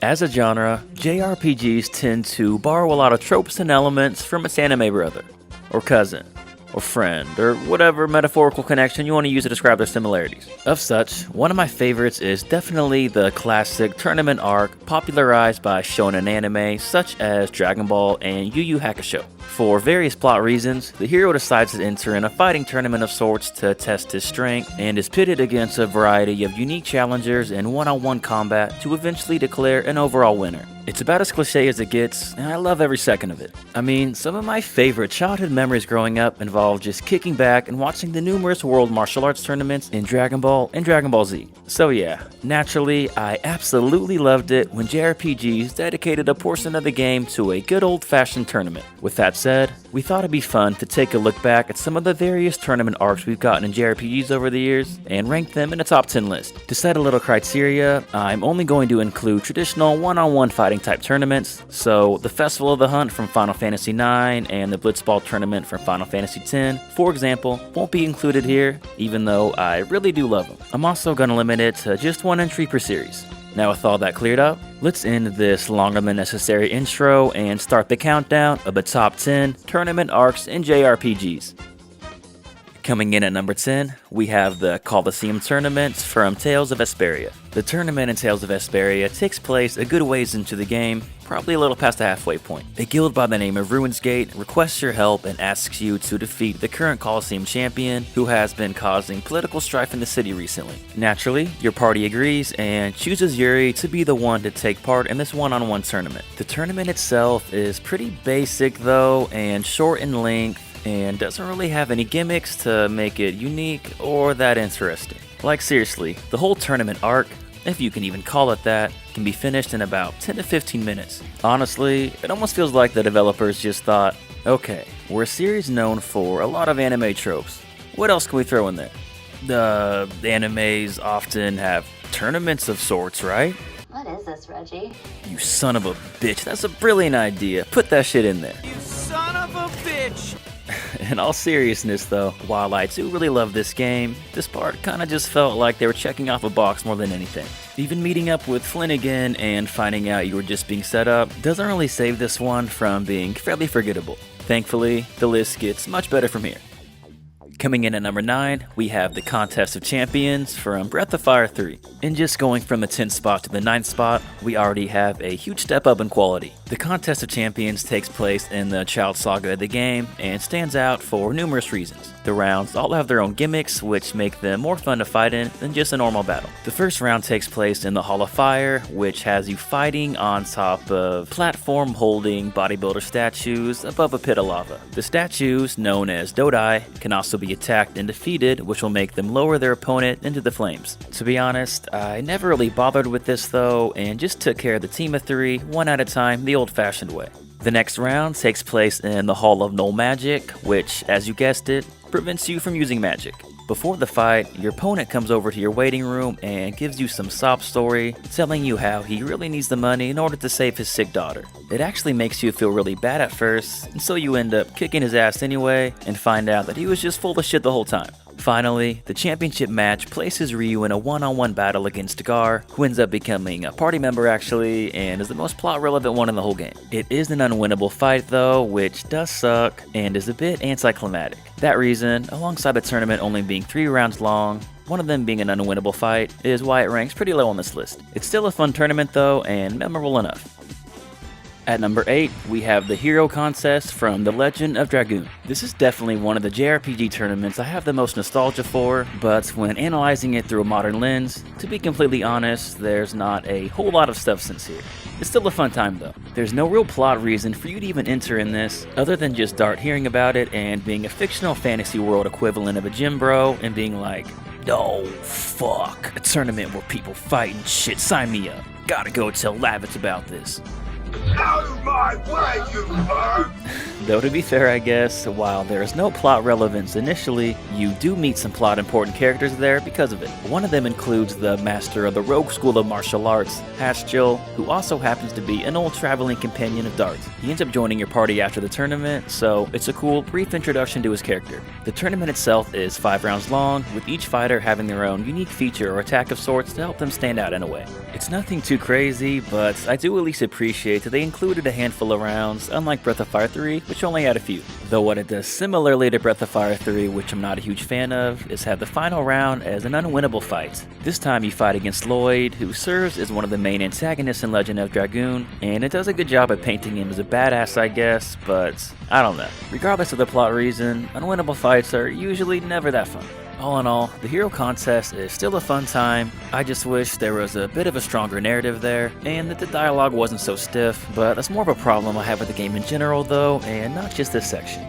As a genre, JRPGs tend to borrow a lot of tropes and elements from its anime brother, or cousin, or friend, or whatever metaphorical connection you want to use to describe their similarities. Of such, one of my favorites is definitely the classic tournament arc popularized by shonen anime such as Dragon Ball and Yu Yu Hakusho. For various plot reasons, the hero decides to enter in a fighting tournament of sorts to test his strength, and is pitted against a variety of unique challengers in one-on-one combat to eventually declare an overall winner. It's about as cliche as it gets, and I love every second of it. I mean, some of my favorite childhood memories growing up involve just kicking back and watching the numerous world martial arts tournaments in Dragon Ball and Dragon Ball Z. So yeah, naturally, I absolutely loved it when JRPGs dedicated a portion of the game to a good old-fashioned tournament. With that said, we thought it'd be fun to take a look back at some of the various tournament arcs we've gotten in JRPGs over the years and rank them in a top 10 list. To set a little criteria, I'm only going to include traditional one-on-one fighting type tournaments, so the Festival of the Hunt from Final Fantasy IX and the Blitzball tournament from Final Fantasy X, for example, won't be included here, even though I really do love them. I'm also going to limit it to just one entry per series. Now with all that cleared up, let's end this longer than necessary intro and start the countdown of the top 10 tournament arcs in JRPGs. Coming in at number 10, we have the Colosseum tournament from Tales of Vesperia. The tournament in Tales of Vesperia takes place a good ways into the game, probably a little past the halfway point. A guild by the name of Ruins Gate requests your help and asks you to defeat the current Colosseum champion who has been causing political strife in the city recently. Naturally, your party agrees and chooses Yuri to be the one to take part in this one-on-one tournament. The tournament itself is pretty basic though and short in length, and doesn't really have any gimmicks to make it unique or that interesting. Like seriously, the whole tournament arc, if you can even call it that, can be finished in about 10 to 15 minutes. Honestly, it almost feels like the developers just thought, okay, we're a series known for a lot of anime tropes. What else can we throw in there? The animes often have tournaments of sorts, right? What is this, Reggie? You son of a bitch, that's a brilliant idea. Put that shit in there. You son of a bitch! In all seriousness though, while I do really love this game, this part kinda just felt like they were checking off a box more than anything. Even meeting up with Flynn again and finding out you were just being set up doesn't really save this one from being fairly forgettable. Thankfully, the list gets much better from here. Coming in at number 9, we have the Contest of Champions from Breath of Fire 3. And just going from the 10th spot to the 9th spot, we already have a huge step up in quality. The Contest of Champions takes place in the child saga of the game and stands out for numerous reasons. The rounds all have their own gimmicks, which make them more fun to fight in than just a normal battle. The first round takes place in the Hall of Fire, which has you fighting on top of platform-holding bodybuilder statues above a pit of lava. The statues, known as Dodai, can also be attacked and defeated, which will make them lower their opponent into the flames. To be honest, I never really bothered with this though, and just took care of the team of 3, one at a time, the old-fashioned way. The next round takes place in the Hall of Null Magic, which, as you guessed it, prevents you from using magic. Before the fight, your opponent comes over to your waiting room and gives you some sob story, telling you how he really needs the money in order to save his sick daughter. It actually makes you feel really bad at first, and so you end up kicking his ass anyway, and find out that he was just full of shit the whole time. Finally, the championship match places Ryu in a one-on-one battle against Gar, who ends up becoming a party member actually, and is the most plot-relevant one in the whole game. It is an unwinnable fight though, which does suck, and is a bit anticlimactic. That reason, alongside the tournament only being 3 rounds long, one of them being an unwinnable fight, is why it ranks pretty low on this list. It's still a fun tournament though, and memorable enough. At number 8, we have the Hero Contest from The Legend of Dragoon. This is definitely one of the JRPG tournaments I have the most nostalgia for, but when analyzing it through a modern lens, to be completely honest, there's not a whole lot of substance here. It's still a fun time though. There's no real plot reason for you to even enter in this, other than just start hearing about it and being a fictional fantasy world equivalent of a gym bro and being like, oh fuck, a tournament where people fight and shit, sign me up. Gotta go tell Lavitz about this. Out of my way, you bird! Though to be fair, I guess, while there is no plot relevance initially, you do meet some plot important characters there because of it. One of them includes the master of the Rogue School of Martial Arts, Haschel, who also happens to be an old traveling companion of Dart's. He ends up joining your party after the tournament, so it's a cool, brief introduction to his character. The tournament itself is 5 rounds long, with each fighter having their own unique feature or attack of sorts to help them stand out in a way. It's nothing too crazy, but I do at least appreciate that they included a handful of rounds, unlike Breath of Fire 3, which only had a few. Though what it does similarly to Breath of Fire 3, which I'm not a huge fan of, is have the final round as an unwinnable fight. This time you fight against Lloyd, who serves as one of the main antagonists in Legend of Dragoon, and it does a good job at painting him as a badass, I guess, but I don't know. Regardless of the plot reason, unwinnable fights are usually never that fun. All in all, the hero contest is still a fun time. I just wish there was a bit of a stronger narrative there, and that the dialogue wasn't so stiff, but that's more of a problem I have with the game in general though, and not just this section.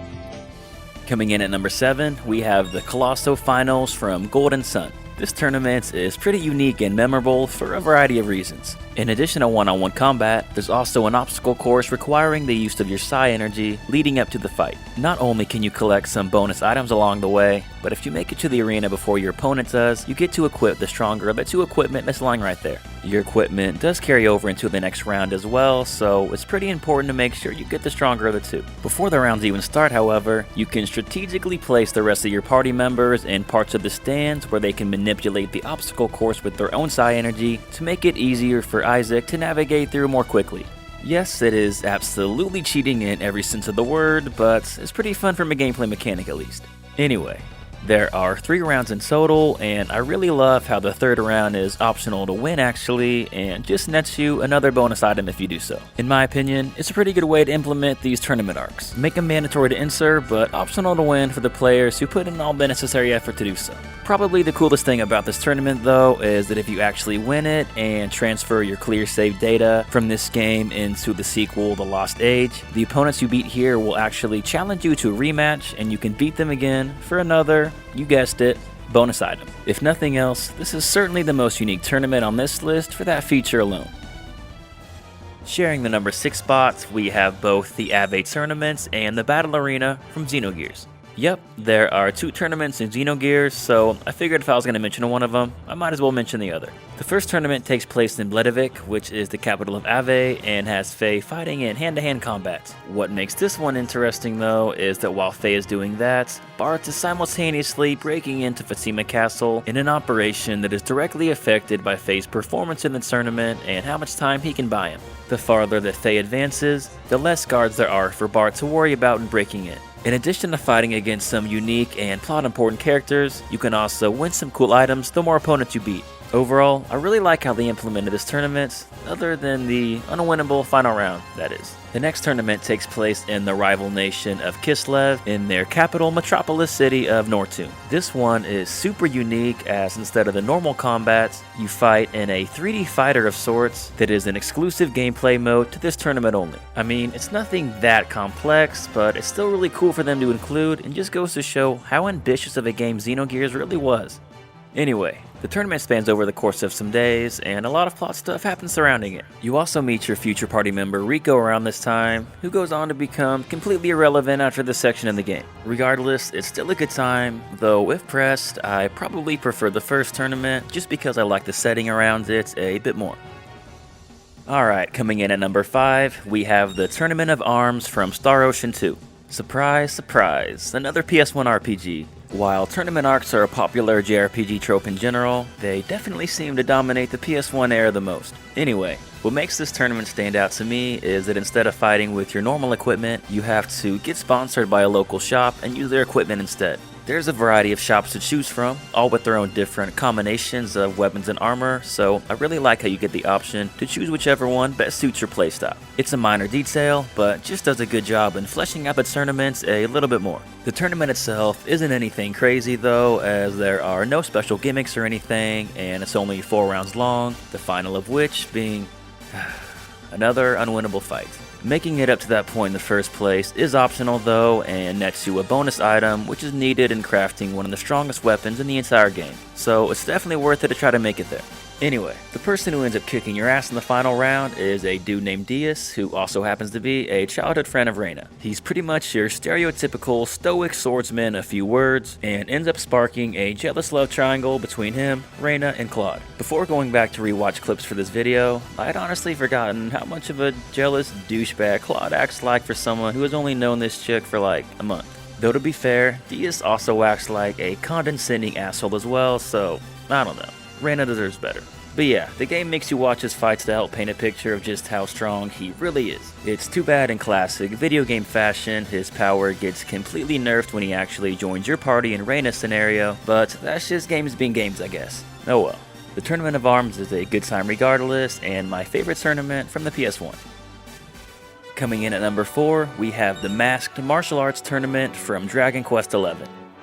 Coming in at number 7, we have the Colosso Finals from Golden Sun. This tournament is pretty unique and memorable for a variety of reasons. In addition to one-on-one combat, there's also an obstacle course requiring the use of your psi energy leading up to the fight. Not only can you collect some bonus items along the way, but if you make it to the arena before your opponent does, you get to equip the stronger of the 2 equipment that's lying right there. Your equipment does carry over into the next round as well, so it's pretty important to make sure you get the stronger of the 2. Before the rounds even start, however, you can strategically place the rest of your party members in parts of the stands where they can manipulate the obstacle course with their own psi energy to make it easier for Isaac to navigate through more quickly. Yes, it is absolutely cheating in every sense of the word, but it's pretty fun from a gameplay mechanic at least. Anyway, there are 3 rounds in total, and I really love how the 3rd round is optional to win actually, and just nets you another bonus item if you do so. In my opinion, it's a pretty good way to implement these tournament arcs. Make them mandatory to enter, but optional to win for the players who put in all the necessary effort to do so. Probably the coolest thing about this tournament though is that if you actually win it and transfer your clear save data from this game into the sequel The Lost Age, the opponents you beat here will actually challenge you to a rematch, and you can beat them again for another, you guessed it, bonus item. If nothing else, this is certainly the most unique tournament on this list for that feature alone. Sharing the number 6 spots, we have both the Ave tournaments and the Battle Arena from Xenogears. Yep, there are 2 tournaments in Xenogears, so I figured if I was going to mention one of them, I might as well mention the other. The first tournament takes place in Bledavik, which is the capital of Ave, and has Faye fighting in hand-to-hand combat. What makes this one interesting though is that while Faye is doing that, Bart is simultaneously breaking into Fatima Castle in an operation that is directly affected by Faye's performance in the tournament and how much time he can buy him. The farther that Faye advances, the less guards there are for Bart to worry about in breaking in. In addition to fighting against some unique and plot-important characters, you can also win some cool items the more opponents you beat. Overall, I really like how they implemented this tournament, other than the unwinnable final round, that is. The next tournament takes place in the rival nation of Kislev in their capital metropolis city of Nortune. This one is super unique as instead of the normal combats, you fight in a 3D fighter of sorts that is an exclusive gameplay mode to this tournament only. I mean, it's nothing that complex, but it's still really cool for them to include and just goes to show how ambitious of a game Xenogears really was. Anyway, the tournament spans over the course of some days, and a lot of plot stuff happens surrounding it. You also meet your future party member Rico around this time, who goes on to become completely irrelevant after this section of the game. Regardless, it's still a good time, though if pressed, I probably prefer the first tournament just because I like the setting around it a bit more. Alright, coming in at number 5, we have the Tournament of Arms from Star Ocean 2. Surprise, surprise, another PS1 RPG. While tournament arcs are a popular JRPG trope in general, they definitely seem to dominate the PS1 era the most. Anyway, what makes this tournament stand out to me is that instead of fighting with your normal equipment, you have to get sponsored by a local shop and use their equipment instead. There's a variety of shops to choose from, all with their own different combinations of weapons and armor, so I really like how you get the option to choose whichever one best suits your playstyle. It's a minor detail, but just does a good job in fleshing out the tournaments a little bit more. The tournament itself isn't anything crazy though, as there are no special gimmicks or anything, and it's only 4 rounds long, the final of which being another unwinnable fight. Making it up to that point in the first place is optional though, and nets you a bonus item which is needed in crafting one of the strongest weapons in the entire game, so it's definitely worth it to try to make it there. Anyway, the person who ends up kicking your ass in the final round is a dude named Diaz, who also happens to be a childhood friend of Reina. He's pretty much your stereotypical stoic swordsman, a few words, and ends up sparking a jealous love triangle between him, Reina, and Claude. Before going back to rewatch clips for this video, I'd honestly forgotten how much of a jealous douchebag Claude acts like for someone who has only known this chick for like a month. Though to be fair, Diaz also acts like a condescending asshole as well, so I don't know. Reina deserves better. But yeah, the game makes you watch his fights to help paint a picture of just how strong he really is. It's too bad in classic video game fashion, his power gets completely nerfed when he actually joins your party in Reina's scenario, but that's just games being games, I guess. Oh well. The Tournament of Arms is a good time regardless, and my favorite tournament from the PS1. Coming in at number 4, we have the Masked Martial Arts Tournament from Dragon Quest XI.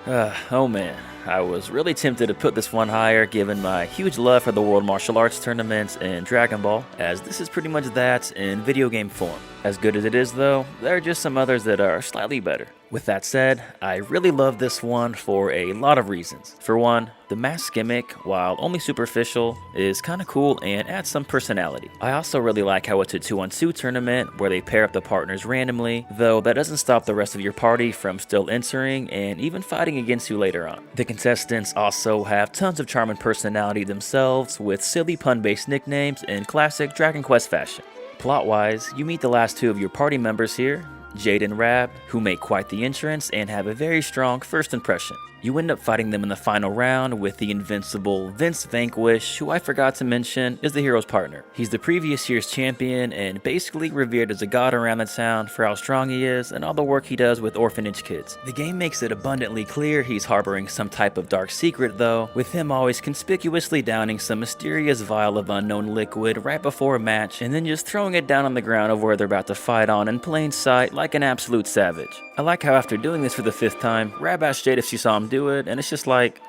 Oh man, I was really tempted to put this one higher given my huge love for the World Martial Arts tournaments in Dragon Ball, as this is pretty much that in video game form. As good as it is though, there are just some others that are slightly better. With that said, I really love this one for a lot of reasons. For one, the mask gimmick, while only superficial, is kinda cool and adds some personality. I also really like how it's a 2-on-2 tournament where they pair up the partners randomly, though that doesn't stop the rest of your party from still entering and even fighting against you later on. The contestants also have tons of charm and personality themselves, with silly pun-based nicknames in classic Dragon Quest fashion. Plot-wise, you meet the last two of your party members here, Jade and Rab, who make quite the entrance and have a very strong first impression. You end up fighting them in the final round with the invincible Vince Vanquish, who I forgot to mention is the hero's partner. He's the previous year's champion and basically revered as a god around the town for how strong he is and all the work he does with orphanage kids. The game makes it abundantly clear he's harboring some type of dark secret though, with him always conspicuously downing some mysterious vial of unknown liquid right before a match and then just throwing it down on the ground of where they're about to fight on in plain sight like an absolute savage. I like how after doing this for the 5th time, Rab asked Jade if she saw him do it, and it's just like,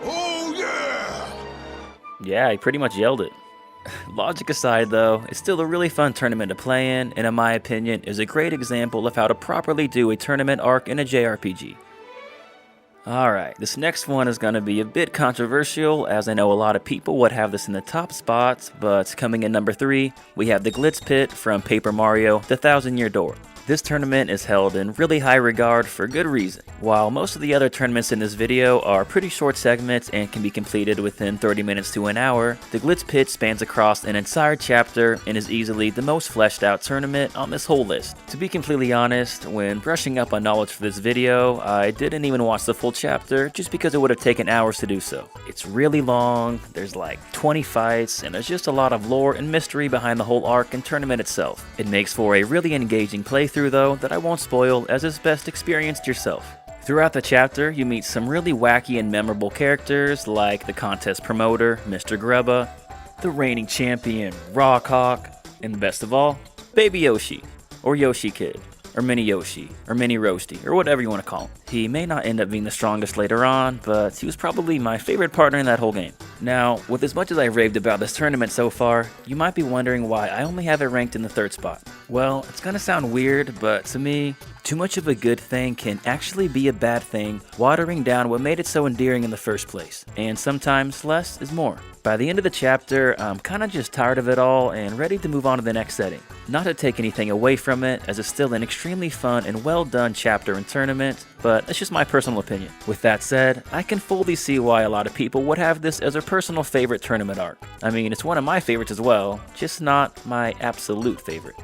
Oh yeah! yeah, he pretty much yelled it. Logic aside though, it's still a really fun tournament to play in, and in my opinion is a great example of how to properly do a tournament arc in a JRPG. Alright, this next one is going to be a bit controversial, as I know a lot of people would have this in the top spots, but coming in number 3, we have the Glitz Pit from Paper Mario: The Thousand Year Door. This tournament is held in really high regard for good reason. While most of the other tournaments in this video are pretty short segments and can be completed within 30 minutes to an hour, the Glitz Pit spans across an entire chapter and is easily the most fleshed out tournament on this whole list. To be completely honest, when brushing up on knowledge for this video, I didn't even watch the full chapter just because it would have taken hours to do so. It's really long, there's like 20 fights, and there's just a lot of lore and mystery behind the whole arc and tournament itself. It makes for a really engaging playthrough though that I won't spoil, as it's best experienced yourself. Throughout the chapter, you meet some really wacky and memorable characters like the contest promoter, Mr. Grubba, the reigning champion, Rockhawk, and best of all, Baby Yoshi, or Yoshi Kid, or Mini Yoshi, or Mini Roasty, or whatever you want to call him. He may not end up being the strongest later on, but he was probably my favorite partner in that whole game. Now, with as much as I raved about this tournament so far, you might be wondering why I only have it ranked in the 3rd spot. Well, it's gonna sound weird, but to me, too much of a good thing can actually be a bad thing, watering down what made it so endearing in the first place. And sometimes less is more. By the end of the chapter, I'm kinda just tired of it all and ready to move on to the next setting. Not to take anything away from it, as it's still an extremely fun and well done chapter and tournament, but that's just my personal opinion. With that said, I can fully see why a lot of people would have this as their personal favorite tournament arc. I mean, it's one of my favorites as well, just not my absolute favorite.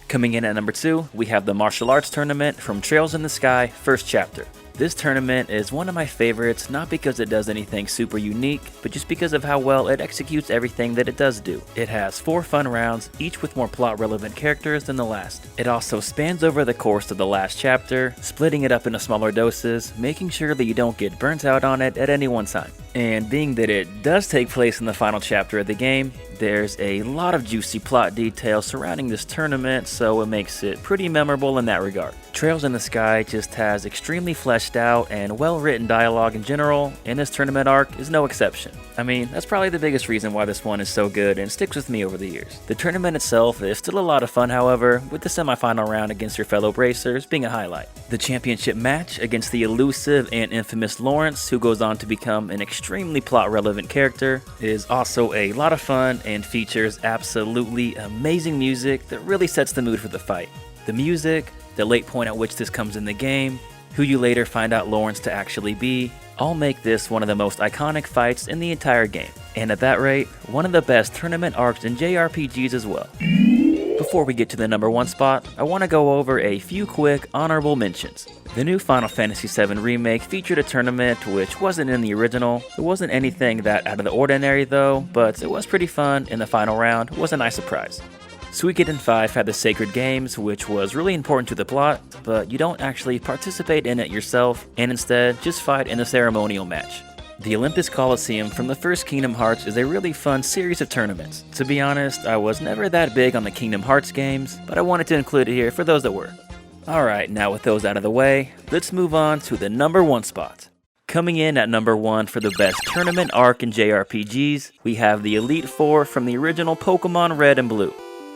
Coming in at number 2, we have the Martial Arts Tournament from Trails in the Sky, 1st chapter. This tournament is one of my favorites, not because it does anything super unique, but just because of how well it executes everything that it does do. It has 4 fun rounds, each with more plot relevant characters than the last. It also spans over the course of the last chapter, splitting it up into smaller doses, making sure that you don't get burnt out on it at any one time. And being that it does take place in the final chapter of the game, there's a lot of juicy plot details surrounding this tournament, so it makes it pretty memorable in that regard. Trails in the Sky just has extremely fleshed fleshed out and well-written dialogue in general, and this tournament arc is no exception. I mean, that's probably the biggest reason why this one is so good and sticks with me over the years. The tournament itself is still a lot of fun, however, with the semifinal round against your fellow bracers being a highlight. The championship match against the elusive and infamous Lawrence, who goes on to become an extremely plot-relevant character, is also a lot of fun and features absolutely amazing music that really sets the mood for the fight. The music, the late point at which this comes in the game, who you later find out Lawrence to actually be, all make this one of the most iconic fights in the entire game. And at that rate, one of the best tournament arcs in JRPGs as well. Before we get to the number 1 spot, I want to go over a few quick honorable mentions. The new Final Fantasy VII Remake featured a tournament which wasn't in the original. It wasn't anything that out of the ordinary though, but it was pretty fun, and the final round was a nice surprise. Suikoden 5 had the Sacred Games, which was really important to the plot, but you don't actually participate in it yourself, and instead just fight in the ceremonial match. The Olympus Coliseum from the first Kingdom Hearts is a really fun series of tournaments. To be honest, I was never that big on the Kingdom Hearts games, but I wanted to include it here for those that were. Alright, now with those out of the way, let's move on to the number 1 spot. Coming in at number 1 for the best tournament arc in JRPGs, we have the Elite Four from the original Pokemon Red and Blue.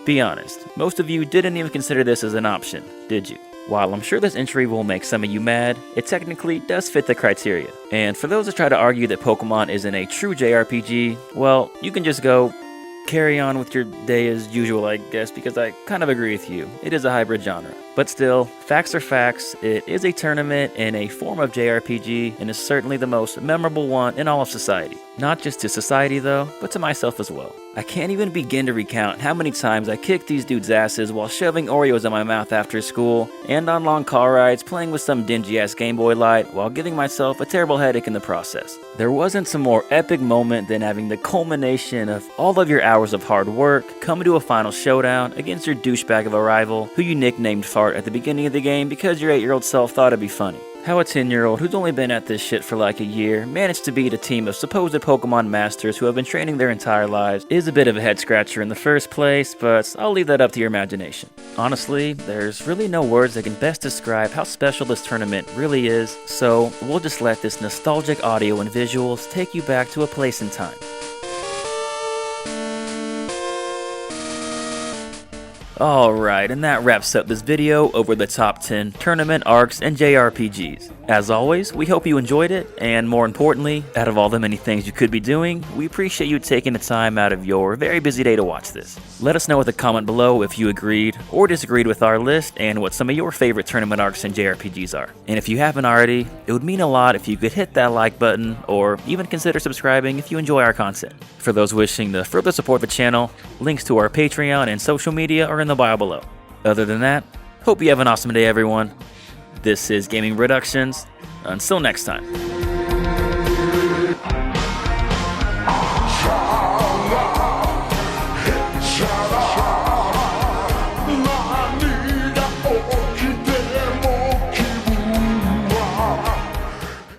Be honest, most of you didn't even consider this as an option, did you? While I'm sure this entry will make some of you mad, it technically does fit the criteria. And for those that try to argue that Pokemon isn't a true JRPG, well, you can just go carry on with your day as usual, I guess, because I kind of agree with you. It is a hybrid genre. But still, facts are facts, it is a tournament in a form of JRPG, and is certainly the most memorable one in all of society. Not just to society though, but to myself as well. I can't even begin to recount how many times I kicked these dudes' asses while shoving Oreos in my mouth after school, and on long car rides playing with some dingy-ass Game Boy Light while giving myself a terrible headache in the process. There wasn't some more epic moment than having the culmination of all of your hours of hard work come to a final showdown against your douchebag of a rival who you nicknamed Fart at the beginning of the game because your 8-year-old self thought it'd be funny. How a 10-year-old who's only been at this shit for like a year managed to beat a team of supposed Pokemon masters who have been training their entire lives is a bit of a head scratcher in the first place, but I'll leave that up to your imagination. Honestly, there's really no words that can best describe how special this tournament really is, so we'll just let this nostalgic audio and visuals take you back to a place in time. Alright, and that wraps up this video over the top 10 tournament arcs and JRPGs. As always, we hope you enjoyed it, and more importantly, out of all the many things you could be doing, we appreciate you taking the time out of your very busy day to watch this. Let us know with a comment below if you agreed or disagreed with our list and what some of your favorite tournament arcs and JRPGs are. And if you haven't already, it would mean a lot if you could hit that like button or even consider subscribing if you enjoy our content. For those wishing to further support the channel, links to our Patreon and social media are in the bio below. Other than that, hope you have an awesome day everyone. This is Gaming Productions. Until next time.